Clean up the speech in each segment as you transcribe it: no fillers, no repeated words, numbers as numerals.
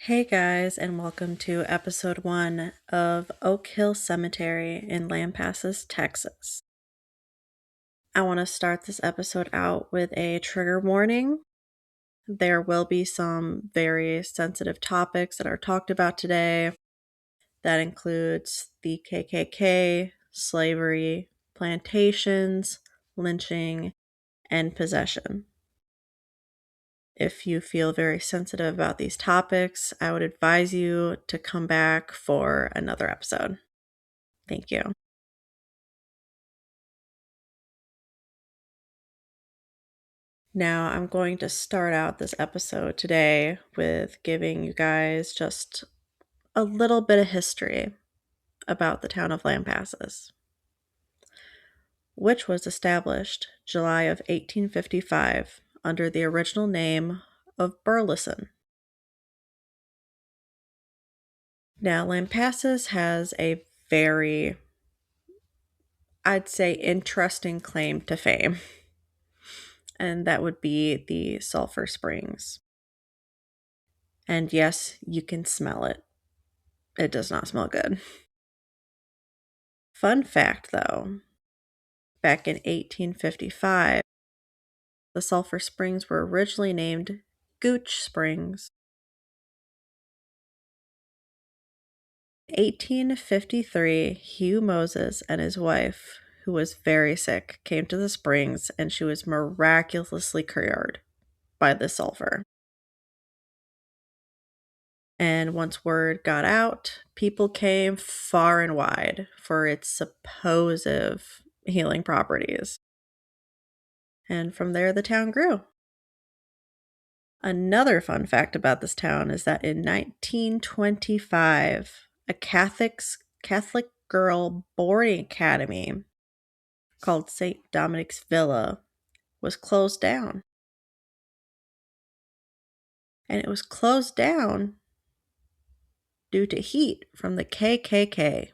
Hey guys, and welcome to episode 1 of Oak Hill Cemetery in Lampasas, Texas. I want to start this episode out with a trigger warning. There will be some very sensitive topics that are talked about today. That includes the KKK, slavery, plantations, lynching, and possession. If you feel very sensitive about these topics, I would advise you to come back for another episode. Thank you. Now, I'm going to start out this episode today with giving you guys just a little bit of history about the town of Lampasas, which was established July of 1855 under the original name of Burleson. Now, Lampasas has a very, I'd say, interesting claim to fame, and that would be the sulfur springs. And yes, you can smell it. It does not smell good. Fun fact though, back in 1855, the sulfur springs were originally named Gooch Springs. 1853, Hugh Moses and his wife, who was very sick, came to the springs and she was miraculously cured by the sulfur. And once word got out, people came far and wide for its supposed healing properties. And from there, the town grew. Another fun fact about this town is that in 1925, a Catholic girl boarding academy called St. Dominic's Villa was closed down. And it was closed down due to heat from the KKK.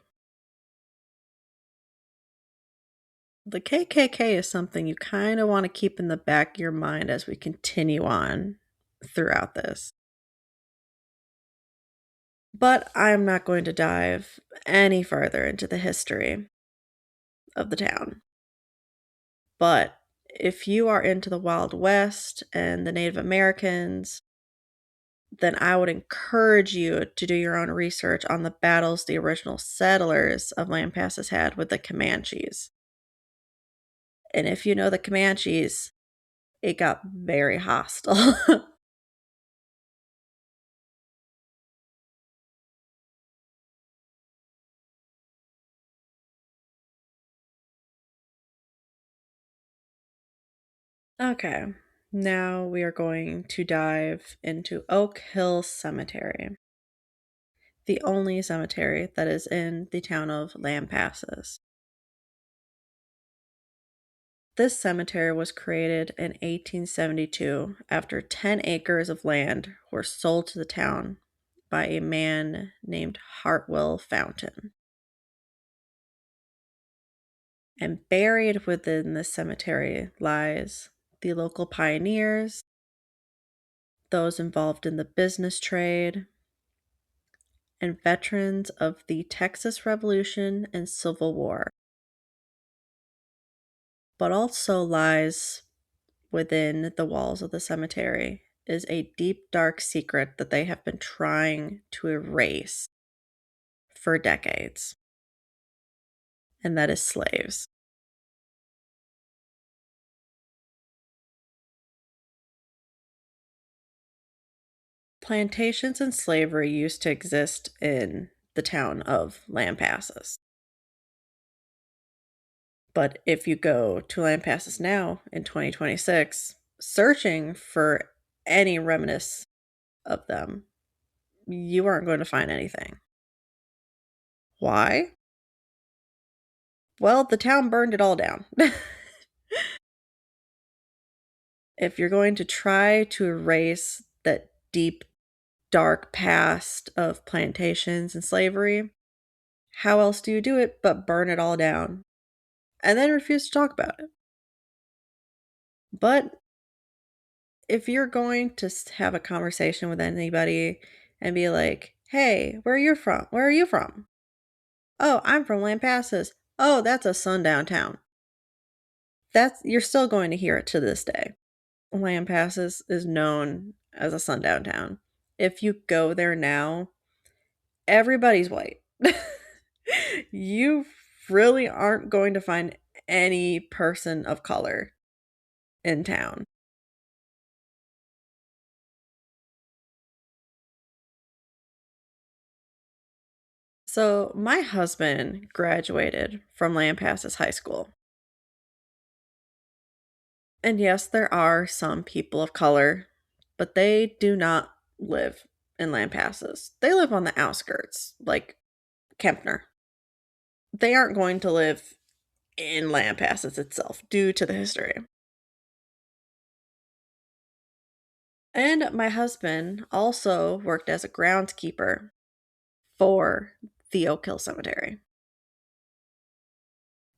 The KKK is something you kind of want to keep in the back of your mind as we continue on throughout this. But I'm not going to dive any further into the history of the town. But if you are into the Wild West and the Native Americans, then I would encourage you to do your own research on the battles the original settlers of Lampasas had with the Comanches. And if you know the Comanches, it got very hostile. Okay, now we are going to dive into Oak Hill Cemetery, the only cemetery that is in the town of Lampasas. This cemetery was created in 1872 after 10 acres of land were sold to the town by a man named Hartwell Fountain. And buried within this cemetery lies the local pioneers, those involved in the business trade, and veterans of the Texas Revolution and Civil War. But also lies within the walls of the cemetery is a deep, dark secret that they have been trying to erase for decades, and that is slaves. Plantations and slavery used to exist in the town of Lampasas. But if you go to Lampasas now in 2026, searching for any remnants of them, you aren't going to find anything. Why? Well, the town burned it all down. If you're going to try to erase that deep, dark past of plantations and slavery, how else do you do it but burn it all down and then refuse to talk about it? But if you're going to have a conversation with anybody and be like, "Hey, where are you from? Where are you from?" "Oh, I'm from Lampasas." "Oh, that's a sundown town." You're still going to hear it to this day. Lampasas is known as a sundown town. If you go there now, everybody's white. You really aren't going to find any person of color in town. So, my husband graduated from Lampasas High School. And yes, there are some people of color, but they do not live in Lampasas. They live on the outskirts, like Kempner. They aren't going to live in Lampasas itself due to the history. And my husband also worked as a groundskeeper for the Oak Hill Cemetery.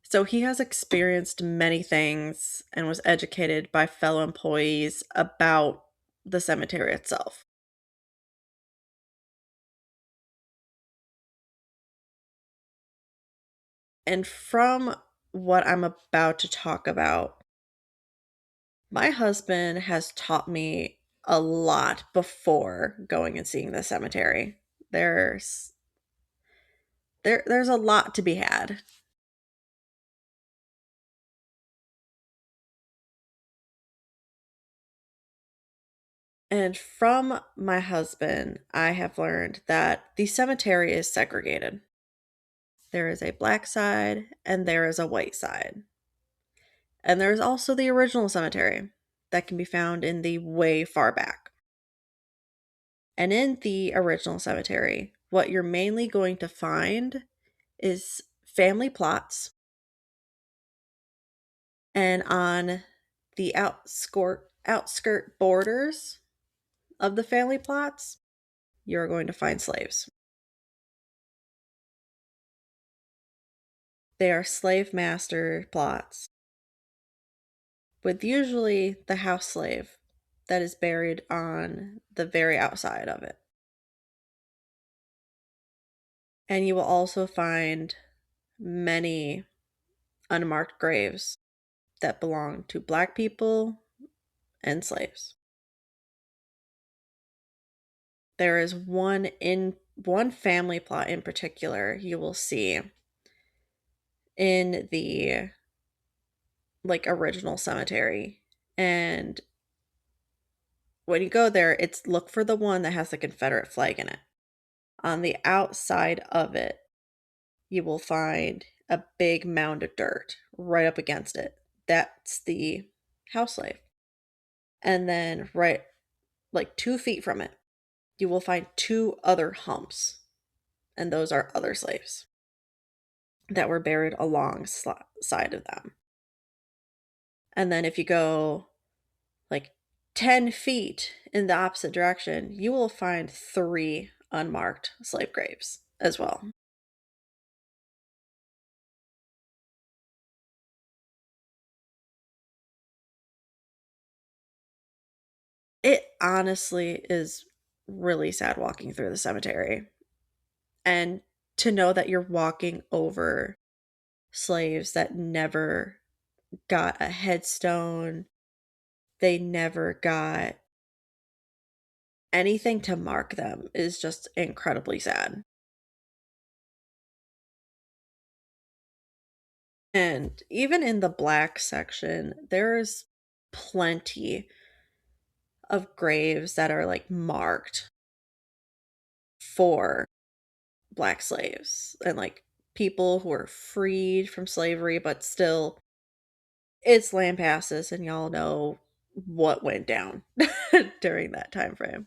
So he has experienced many things and was educated by fellow employees about the cemetery itself. And from what I'm about to talk about, my husband has taught me a lot before going and seeing the cemetery. There's there's a lot to be had. And from my husband, I have learned that the cemetery is segregated. There is a black side and there is a white side. And there's also the original cemetery that can be found in the way far back. And in the original cemetery, what you're mainly going to find is family plots. And on the outskirt borders of the family plots, you're going to find slaves. They are slave master plots, with usually the house slave that is buried on the very outside of it. And you will also find many unmarked graves that belong to black people and slaves. There is one family plot in particular you will see in the like original cemetery. And when you go there, it's look for the one that has the Confederate flag in it. On the outside of it, you will find a big mound of dirt right up against it. That's the house slave. And then right like 2 feet from it, you will find two other humps. And those are other slaves that were buried alongside of them. And then if you go like 10 feet in the opposite direction, you will find three unmarked slave graves as well. It honestly is really sad walking through the cemetery and to know that you're walking over slaves that never got a headstone, they never got anything to mark them is just incredibly sad. And even in the black section, there's plenty of graves that are like marked for black slaves and like people who were freed from slavery, but still it's Lampasas and y'all know what went down during that time frame.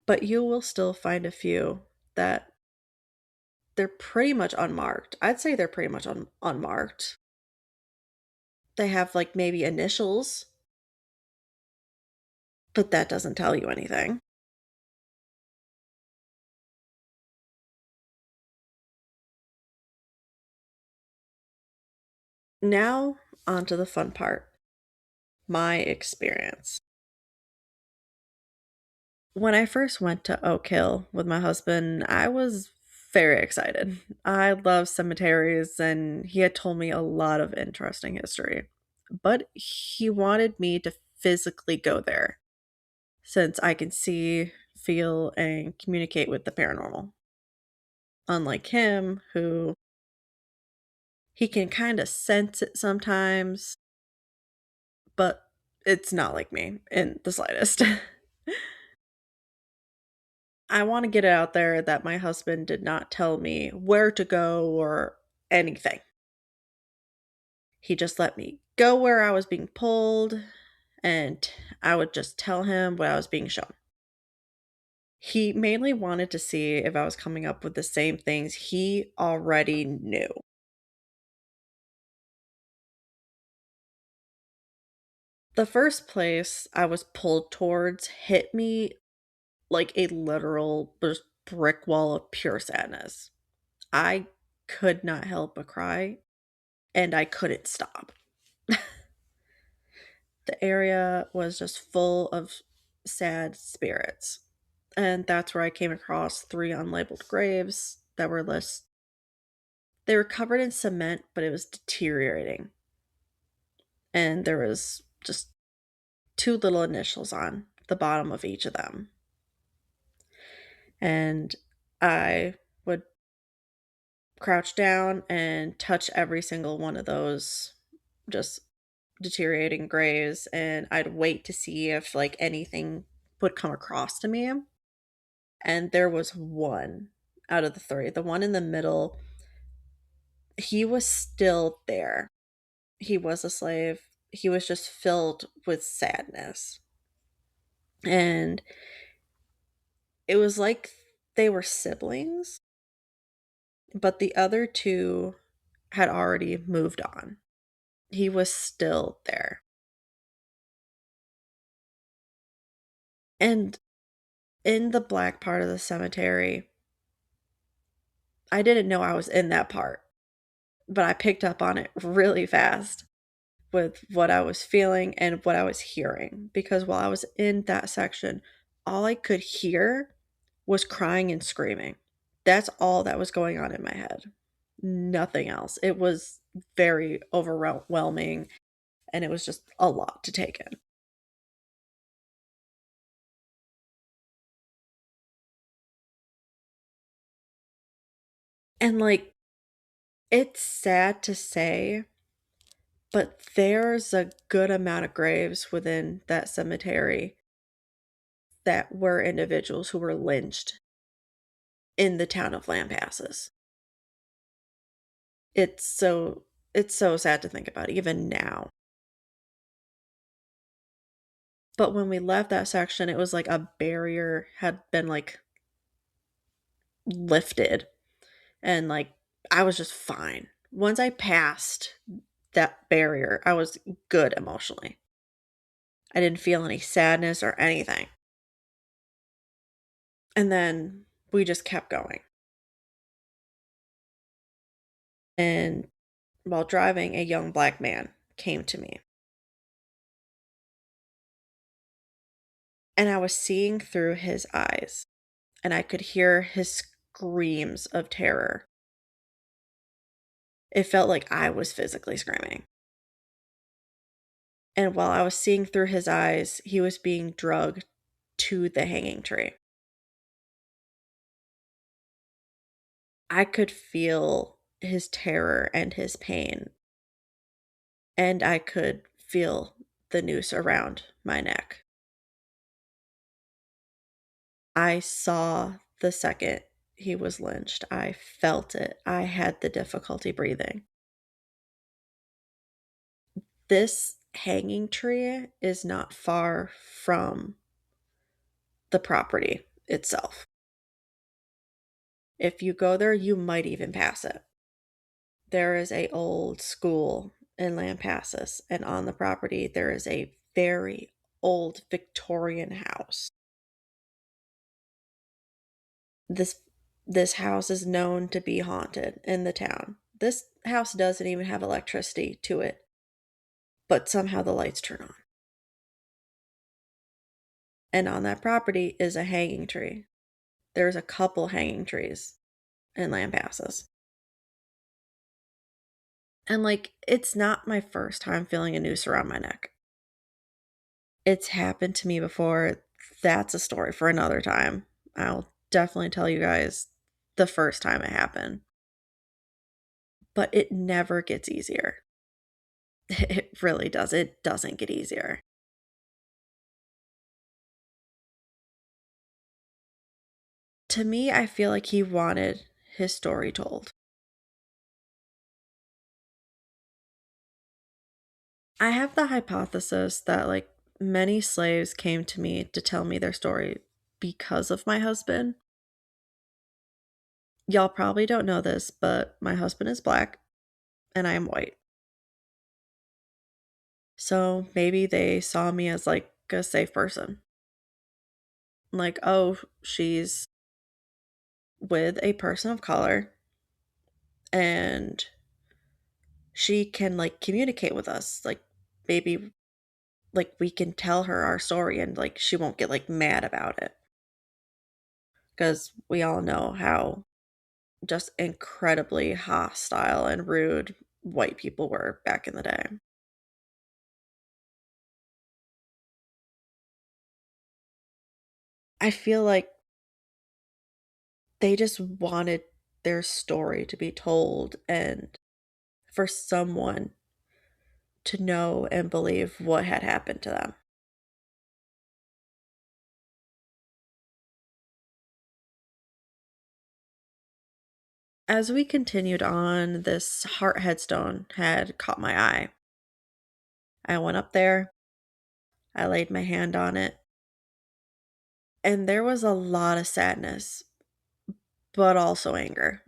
But you will still find a few that they're pretty much unmarked. I'd say they're pretty much unmarked. They have like maybe initials, but that doesn't tell you anything. Now, on to the fun part, my experience. When I first went to Oak Hill with my husband, I was very excited. I love cemeteries, and he had told me a lot of interesting history. But he wanted me to physically go there since I can see, feel, and communicate with the paranormal. Unlike him, who he can kind of sense it sometimes, but it's not like me in the slightest. I want to get it out there that my husband did not tell me where to go or anything. He just let me go where I was being pulled, and I would just tell him what I was being shown. He mainly wanted to see if I was coming up with the same things he already knew. The first place I was pulled towards hit me like a literal just brick wall of pure sadness. I could not help but cry, and I couldn't stop. The area was just full of sad spirits. And that's where I came across three unlabeled graves that were list. They were covered in cement, but it was deteriorating. And there was just two little initials on the bottom of each of them. And I would crouch down and touch every single one of those just deteriorating graves, and I'd wait to see if like anything would come across to me. And there was one out of the three. The one in the middle, he was still there. He was a slave. He was just filled with sadness. And it was like they were siblings, but the other two had already moved on. He was still there. And in the black part of the cemetery, I didn't know I was in that part, but I picked up on it really fast with what I was feeling and what I was hearing. Because while I was in that section, all I could hear was crying and screaming. That's all that was going on in my head. Nothing else. It was very overwhelming, and it was just a lot to take in. And like, it's sad to say, but there's a good amount of graves within that cemetery that were individuals who were lynched in the town of Lampasas. It's so it's so sad to think about even now. But when we left that section, it was like a barrier had been like lifted, and like I was just fine. Once I passed that barrier, I was good emotionally. I didn't feel any sadness or anything. And then we just kept going. And while driving, a young black man came to me. And I was seeing through his eyes, and I could hear his screams of terror. It felt like I was physically screaming. And while I was seeing through his eyes, he was being drugged to the hanging tree. I could feel his terror and his pain, and I could feel the noose around my neck. I saw the second he was lynched. I felt it. I had the difficulty breathing. This hanging tree is not far from the property itself. If you go there, you might even pass it. There is a old school in Lampasas, and on the property there is a very old Victorian house. This this house is known to be haunted in the town. This house doesn't even have electricity to it, but somehow the lights turn on. And on that property is a hanging tree. There's a couple hanging trees in Lampasas. And like, it's not my first time feeling a noose around my neck. It's happened to me before. That's a story for another time. I'll definitely tell you guys the first time it happened. But it never gets easier. It really does. It doesn't get easier. To me, I feel like he wanted his story told. I have the hypothesis that like many slaves came to me to tell me their story because of my husband. Y'all probably don't know this, but my husband is black and I am white. So maybe they saw me as like a safe person. Like, oh, she's with a person of color and she can like communicate with us. Like maybe like we can tell her our story and like she won't get like mad about it. Because we all know how just incredibly hostile and rude white people were back in the day. I feel like they just wanted their story to be told and for someone to know and believe what had happened to them. As we continued on, this heart headstone had caught my eye. I went up there, I laid my hand on it, and there was a lot of sadness, but also anger.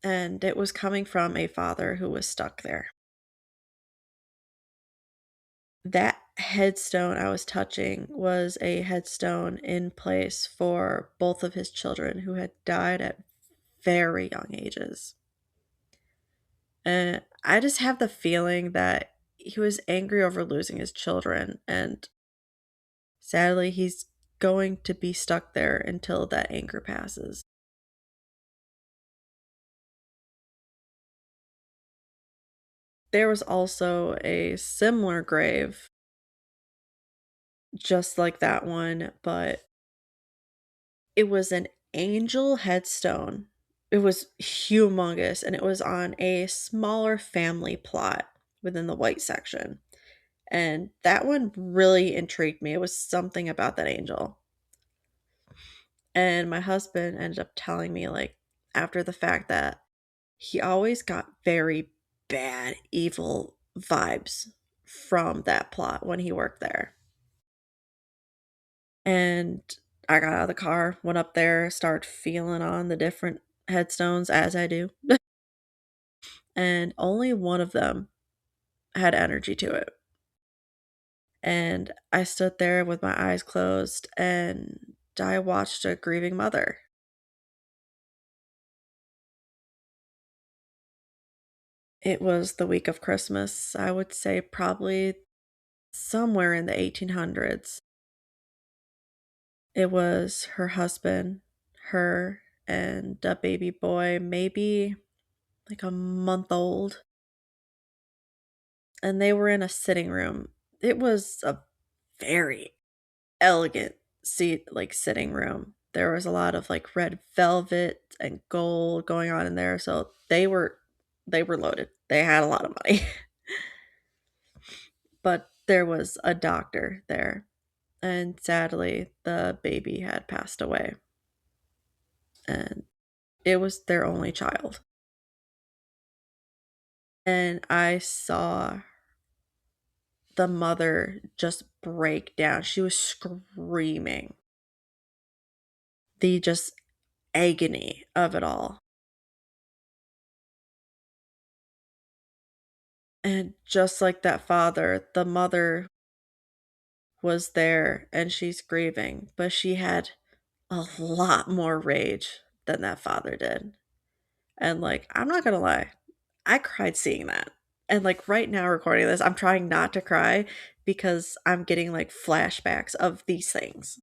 And it was coming from a father who was stuck there. That headstone I was touching was a headstone in place for both of his children who had died at very young ages. And I just have the feeling that he was angry over losing his children, and sadly, he's going to be stuck there until that anger passes. There was also a similar grave, just like that one, but it was an angel headstone. It was humongous and it was on a smaller family plot within the white section. And that one really intrigued me. It was something about that angel. And my husband ended up telling me, like, after the fact, that he always got very bad, evil vibes from that plot when he worked there. And I got out of the car, went up there, started feeling on the different headstones as I do. And only one of them had energy to it. And I stood there with my eyes closed and I watched a grieving mother. It was the week of Christmas, I would say probably somewhere in the 1800s. It was her husband, her, and a baby boy, maybe like a month old. And they were in a sitting room. It was a very elegant seat like sitting room. There was a lot of like red velvet and gold going on in there, so they were loaded. They had a lot of money. But there was a doctor there, and sadly the baby had passed away. And it was their only child. And I saw the mother just break down. She was screaming. The just agony of it all. And just like that father, the mother was there and she's grieving, but she had a lot more rage than that father did. And like, I'm not gonna lie, I cried seeing that. And like right now, recording this, I'm trying not to cry because I'm getting like flashbacks of these things.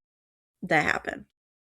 that happened.